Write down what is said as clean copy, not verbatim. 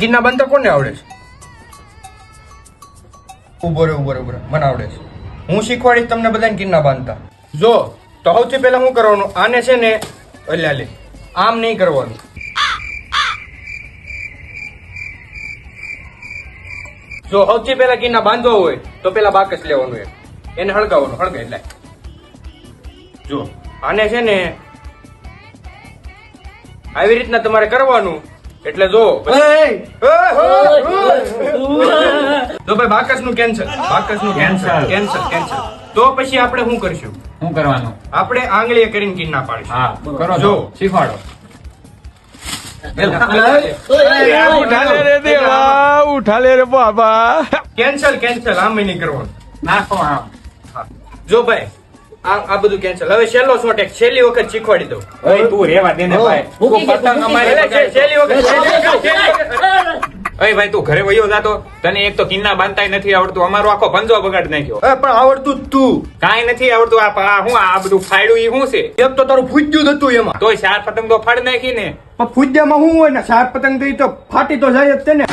કિન્ના બાંધતા કોને આવડે છે? ઉભો રે મને આવડે છે. હું શીખવાડીશ તમને બધાને કિન્ના બાંધતા. જો તો સૌથી પહેલા શું કરવાનું, આને છે ને લે આમ નહીં કરવાનું. જો સૌથી પહેલા કિન્ના બાંધવો હોય તો પેલા બાકસ લેવાનું, એને હળગાવવાનું. હળગે એટલે જો આને છે ને આવી રીતના તમારે કરવાનું. એટલે જો જો ભાઈ બાકસનું કેન્સલ. તો પછી આપણે શું કરશું? શું કરવાનું? આપણે આંગળીએ કરીને કિન્ના પાડીશું. હા કરો. જો શીખવાડો. ઉઠા લે રે બાબા. કેન્સલ આમ નહીં કરવાનું. નાખો આમ. જો ભાઈ આ બધું કેન્સલ. હવે છેલ્લો શોટ એક છેલ્લી વખત શીખવાડી દઉં. ઓય તું રેવા દે ને ભાઈ. તું પતંગ અમારી છેલ્લી વખત. અય ભાઈ તું ઘરે વયો જાતો. તને એક તો કિન્ના બાંધતાય નથી આવડતું. અમારો આખો પંજો બગાડી નાખ્યો. પણ આવડતું જ તું. કાંઈ નથી આવડતું. આ બધું ફાડ્યું ઈ શું છે? એક તો તારું ફૂજ્યું જ હતું એમાં. તોય 4 પતંગ તો ફાડી નાખી ને. પણ ફૂજ્યામાં શું હોય ને, 4 પતંગ તો ઈ તો ફાટી તો જાય જ તે ને.